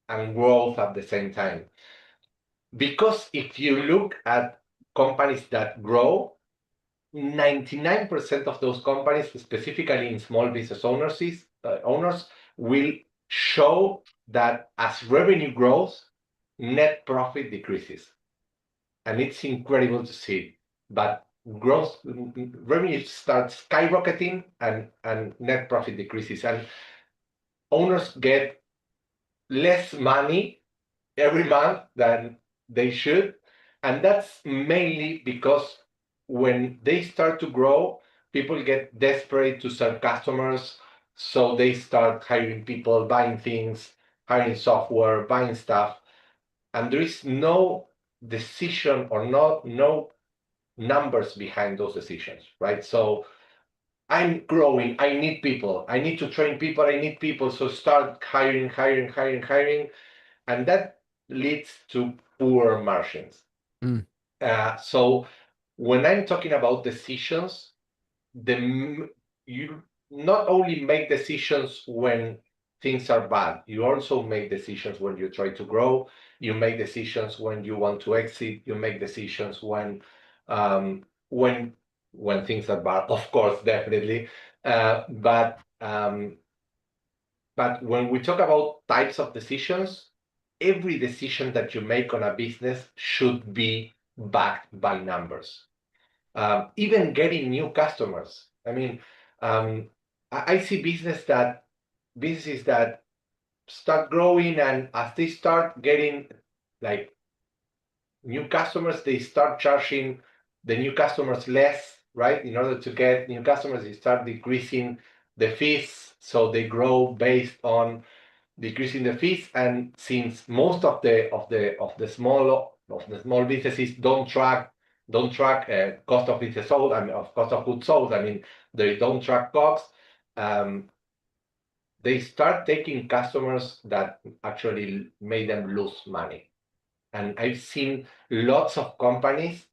and growth at the same time? Because if you look at companies that grow, 99% of those companies, specifically in small business owners, will show that as revenue grows, net profit decreases. And it's incredible to see. But growth, revenue starts skyrocketing and net profit decreases. And owners get less money every month than they should. And that's mainly because when they start to grow, people get desperate to serve customers. So they start hiring people, buying things, hiring software, buying stuff. And there is no decision or no numbers behind those decisions, right? So I'm growing, I need people, I need to train people, I need people. So start hiring. And that leads to poor margins. Mm. So when I'm talking about decisions, you not only make decisions when things are bad, you also make decisions when you try to grow, you make decisions when you want to exit, you make decisions um, when when things are bad, of course, definitely. But when we talk about types of decisions, every decision that you make on a business should be backed by numbers. Even getting new customers. I mean, I see businesses that start growing, and as they start getting like new customers, they start charging the new customers less, right? In order to get new customers, they start decreasing the fees, so they grow based on decreasing the fees. And since most of the small businesses don't track cost of business sold, I mean, of cost of goods sold, I mean, they don't track costs. They start taking customers that actually made them lose money. And I've seen lots of companies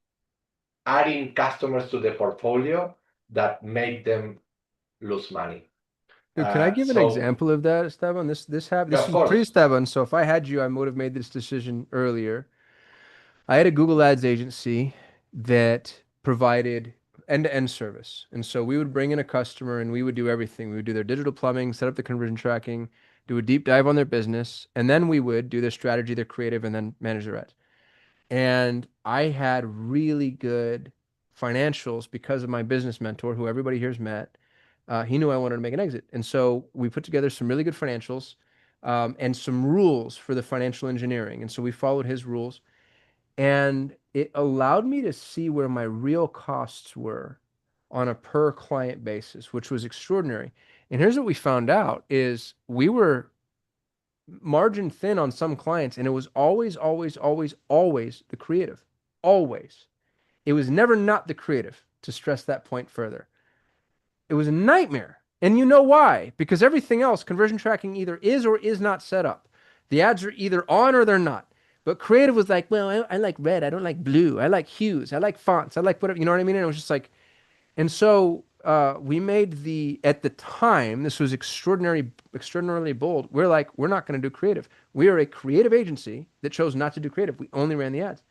adding customers to the portfolio that make them lose money. Dude, can I give an So, example of that, Esteban? This happened. yeah, This of was pre course. Esteban, so if I had you, I would have made this decision earlier. I had a Google Ads agency that provided end-to-end service. And so we would bring in a customer and we would do everything. We would do their digital plumbing, set up the conversion tracking, do a deep dive on their business, and then we would do their strategy, their creative, and then manage their ads. And I had really good financials because of my business mentor, who everybody here's met. He knew I wanted to make an exit. And so we put together some really good financials, and some rules for the financial engineering. And so we followed his rules. And it allowed me to see where my real costs were on a per client basis, which was extraordinary. And here's what we found out is we were margin thin on some clients, and it was always, always, always, always the creative. Always. It was never not the creative, to stress that point further. It was a nightmare. And you know why? Because everything else, conversion tracking either is or is not set up. The ads are either on or they're not. But creative was like, well, I like red. I don't like blue. I like hues. I like fonts. I like whatever. You know what I mean? And it was just like, and so we made at the time, this was extraordinarily bold. We're like, we're not going to do creative. We are a creative agency that chose not to do creative. We only ran the ads.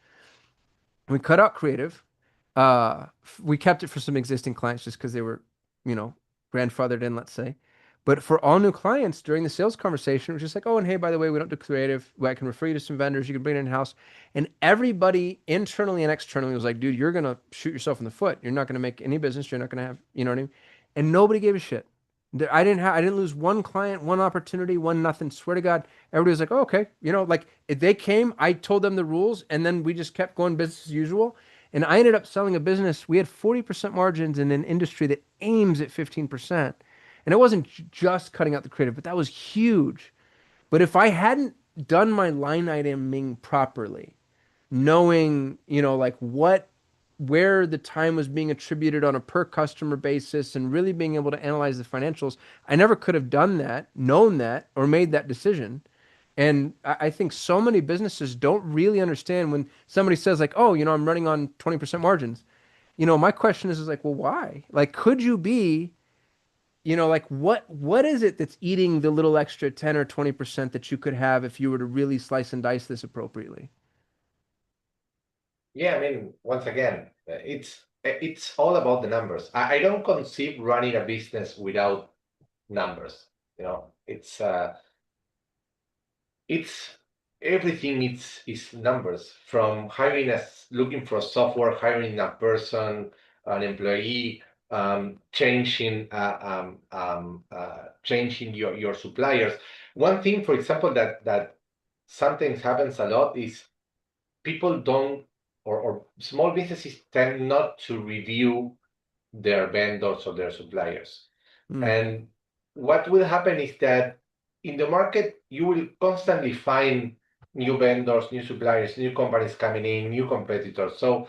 We cut out creative. We kept it for some existing clients just because they were, you know, grandfathered in, let's say. But for all new clients during the sales conversation, it was just like, oh, and hey, by the way, we don't do creative. I can refer you to some vendors. You can bring it in-house. And everybody internally and externally was like, dude, you're going to shoot yourself in the foot. You're not going to make any business. You're not going to have, you know what I mean? And nobody gave a shit. I didn't lose one client, one opportunity, one nothing. Swear to God, everybody was like, oh, okay. You know, like if they came, I told them the rules, and then we just kept going business as usual. And I ended up selling a business. We had 40% margins in an industry that aims at 15%. And it wasn't just cutting out the creative, but that was huge. But if I hadn't done my line iteming properly, knowing, you know, like where the time was being attributed on a per customer basis and really being able to analyze the financials, I never could have done that, known that, or made that decision. And I think so many businesses don't really understand when somebody says like, oh, you know, I'm running on 20% margins. You know, my question is like, well, why? Like, could you be, you know, like what is it that's eating the little extra 10 or 20% that you could have if you were to really slice and dice this appropriately? Yeah, I mean, once again, it's all about the numbers. I don't conceive running a business without numbers. You know, it's everything is numbers, from looking for software, hiring a person, an employee, changing your suppliers. One thing, for example, that sometimes happens a lot is people don't, or small businesses tend not to review their vendors or their suppliers. Mm. And what will happen is that in the market, you will constantly find new vendors, new suppliers, new companies coming in, new competitors. So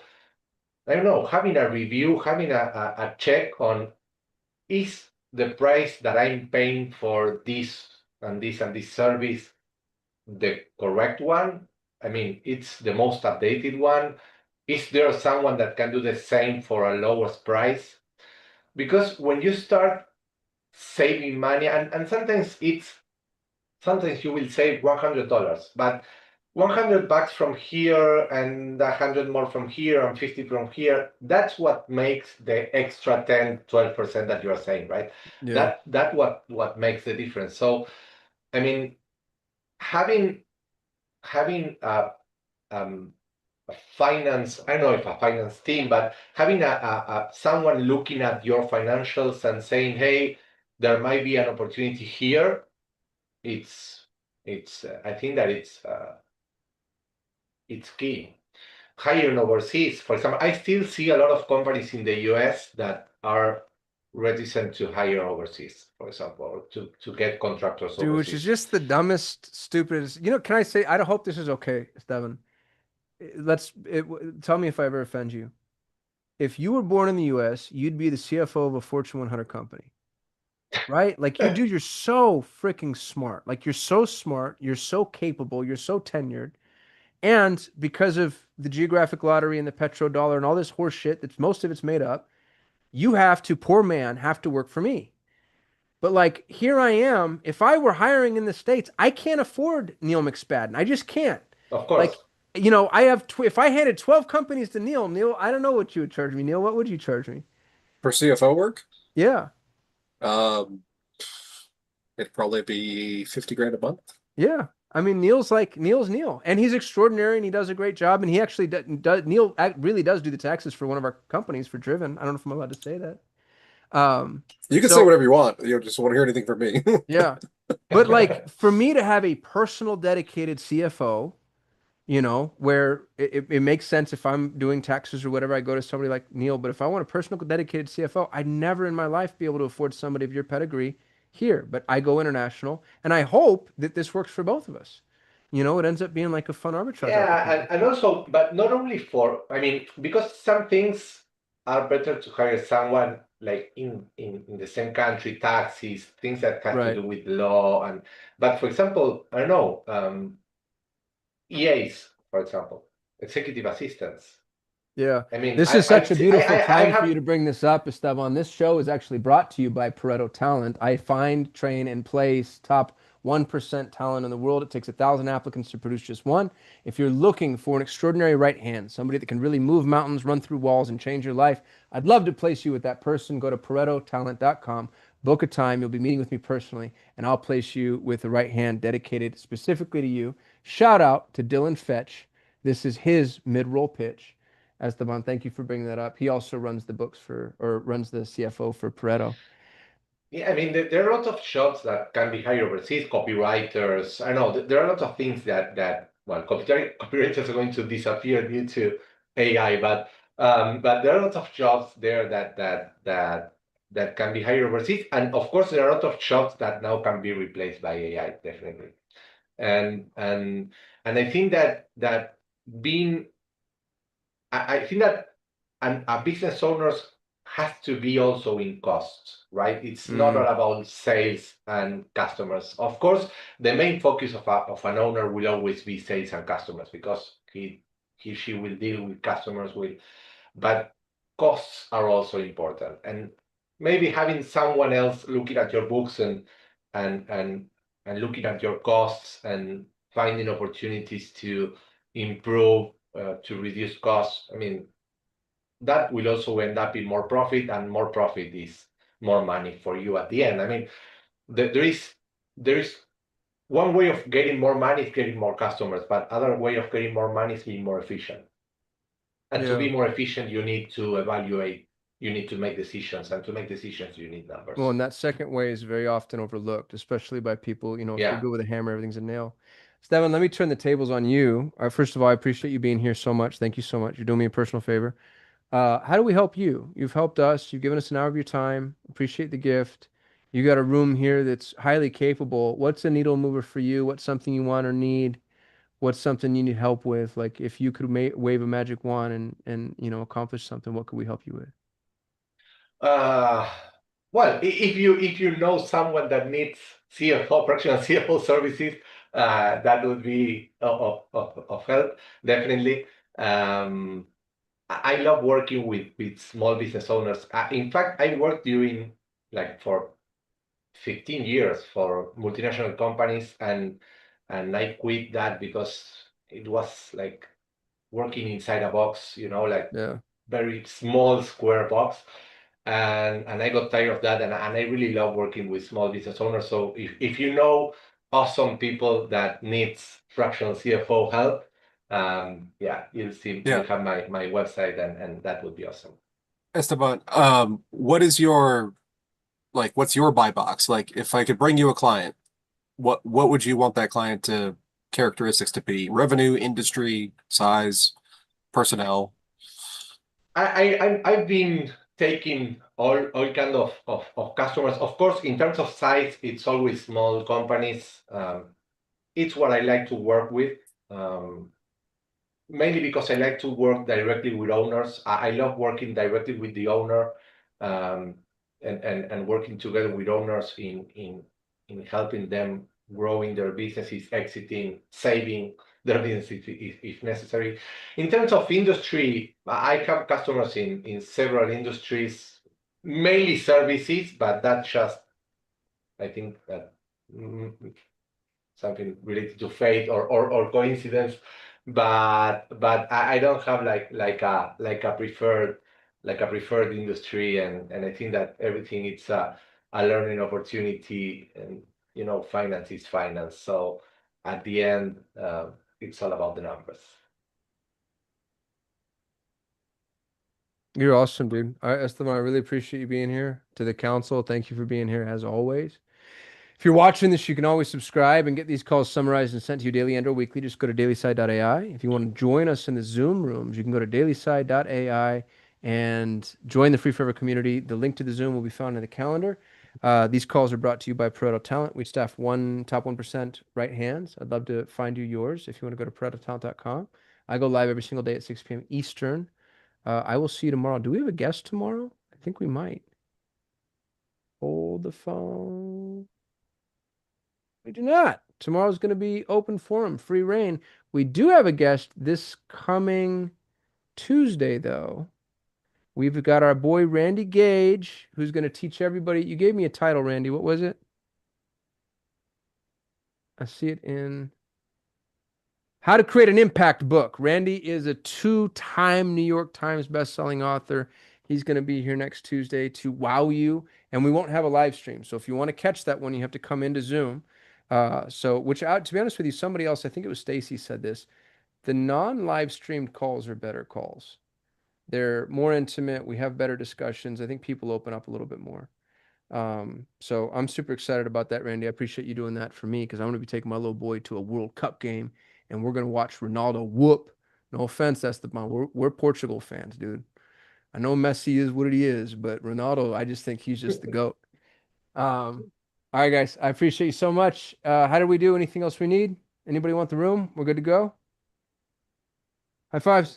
I don't know, having a review, having a check on, is the price that I'm paying for this and this and this service the correct one? I mean, it's the most updated one. Is there someone that can do the same for a lowest price? Because when you start saving money, and sometimes you will save $100, but $100 from here and 100 more from here and 50 from here, that's what makes the extra 10-12% that you are saying, right? Yeah. That what makes the difference. So I mean, having um, a finance, I don't know if a finance team, but having a someone looking at your financials and saying, hey, there might be an opportunity here, it's I think that it's key. Hiring overseas, for example, I still see a lot of companies in the US that are reticent to hire overseas, for example, or to get contractors Dude, which is overseas. just the dumbest, stupidest. You know, can I say, I hope this is okay, Steven. Tell me if I ever offend you. If you were born in the US, you'd be the CFO of a Fortune 100 company, right? Like you're so freaking smart. Like you're so smart, you're so capable, you're so tenured. And because of the geographic lottery and the petrodollar and all this horse shit that's most of it's made up, you have to, poor man, have to work for me. But like here I am, if I were hiring in the States, I can't afford Neil McSpadden. I just can't. Of Like, course. you know, I have if I handed 12 companies to Neil, I don't know what you would charge me. Neil, what would you charge me? For CFO work, Yeah. um, it'd probably be 50 grand a month. Yeah. I mean, Neil's Neil, and he's extraordinary, and he does a great job, and he actually does Neil really does do the taxes for one of our companies for Driven. I don't know if I'm allowed to say that. You can say So whatever you want. You just want to hear anything from me. yeah, but like for me to have a personal dedicated CFO, you know, where it makes sense if I'm doing taxes or whatever, I go to somebody like Neil. But if I want a personal dedicated CFO, I'd never in my life be able to afford somebody of your pedigree here. But I go international, and I hope that this works for both of us. You know, it ends up being like a fun arbitrage Yeah, opportunity. and also, but not only for, I mean, because some things are better to hire someone like in the same country, taxes, things that have to Right. do with law, but for example, I don't know, EAs, for example, executive assistants. Yeah. I mean, This is such a beautiful I time for you have, to bring this up, Esteban. This show is actually brought to you by Pareto Talent. I find, train, and place top 1% talent in the world. It takes 1,000 applicants to produce just one. If you're looking for an extraordinary right hand, somebody that can really move mountains, run through walls, and change your life, I'd love to place you with that person. Go to paretotalent.com, book a time. You'll be meeting with me personally, and I'll place you with the right hand dedicated specifically to you. Shout out to Dylan Fetch. This is his mid-roll pitch. Esteban, thank you for bringing that up. He also runs the books for, or runs the CFO for Pareto. yeah, I mean, there are a lot of jobs that can be hired overseas, copywriters. I know there are a lot of things that well, copywriters are going to disappear due to AI, but there are a lot of jobs there that can be hired overseas, and of course there are a lot of jobs that now can be replaced by AI, definitely. And and and I think that being I think that a business owners has to be also in costs, right? It's not all Mm, about sales and customers. Of course, the main focus of an owner will always be sales and customers because she will deal with customers with, but costs are also important. And maybe having someone else looking at your books and and and looking at your costs and finding opportunities to improve, to reduce costs. I mean, that will also end up in more profit, and more profit is more money for you at the end. I mean, there is one way of getting more money is getting more customers, but other way of getting more money is being more efficient. And to yeah. be more efficient, you need to evaluate, you need to make decisions, and to make decisions, you need Well, numbers. and that second way is very often overlooked, especially by people, you know, if you're Yeah. good with a hammer, everything's a nail. Steven, let me turn the tables on you. First of all, I appreciate you being here so much. Thank you so much. You're doing me a personal favor. How do we help you? You've helped us. You've given us an hour of your time. Appreciate the gift. You got a room here that's highly capable. What's a needle mover for you? What's something you want or need? What's something you need help with? Like if you could wave a magic wand and you know accomplish something, what could we help you with? Uh, well, if you know someone that needs CFO, fractional CFO services, that would be of help, definitely. I love working with small business owners. In fact, I worked during like for 15 years for multinational companies, and I quit that because it was like working inside a box, like Yeah. very small square box. And I got tired of that, and I really love working with small business owners. So if you know awesome people that needs fractional CFO help, yeah, Yeah. you'll have my website, and that would be awesome. Esteban, what is your what's your buy box? Like if I could bring you a client, what would you want that client to characteristics to be? Revenue, industry, size, personnel? I've been taking all kind of customers. Of course, in terms of size, it's always small companies. It's what I like to work with. Mainly because I like to work directly with owners. I love working directly with the owner, um, and working together with owners in helping them growing their businesses, exiting, saving their business if necessary. In terms of industry, I have customers in several industries, mainly services, but that's just, I think that something related to fate or coincidence, but I don't have like a preferred industry, and I think that everything it's a learning opportunity, and finance is finance, so at the end, it's all about the numbers. You're awesome, dude. All right, Esteban, I really appreciate you being here. To the council, thank you for being here as always. If you're watching this, you can always subscribe and get these calls summarized and sent to you daily and or weekly. Just go to dailyside.ai. If you want to join us in the Zoom rooms, you can go to dailyside.ai and join the Free Forever community. The link to the Zoom will be found in the calendar. These calls are brought to you by Pareto Talent. We staff top 1% right hands. I'd love to find you yours if you want to go to paretotalent.com. I go live every single day at 6 p.m. Eastern. I will see you tomorrow. Do we have a guest tomorrow? I think we might. Hold the phone. We do not. Tomorrow's going to be open forum, free reign. We do have a guest this coming Tuesday, though. We've got our boy Randy Gage, who's going to teach everybody. You gave me a title, Randy. What was it? I see it in How to Create an Impact Book. Randy is a 2-time New York Times bestselling author. He's going to be here next Tuesday to wow you, and we won't have a live stream. So if you want to catch that one, you have to come into Zoom. To be honest with you, somebody else, I think it was Stacy, said this. The non-live streamed calls are better calls. They're more intimate. We have better discussions. I think people open up a little bit more. So I'm super excited about that, Randy. I appreciate you doing that for me because I'm going to be taking my little boy to a World Cup game, and we're going to watch Ronaldo whoop. No offense, Esteban. We're Portugal fans, dude. I know Messi is what he is, but Ronaldo, I just think he's just the GOAT. All right, guys. I appreciate you so much. How do we do? Anything else we need? Anybody want the room? We're good to go? High fives.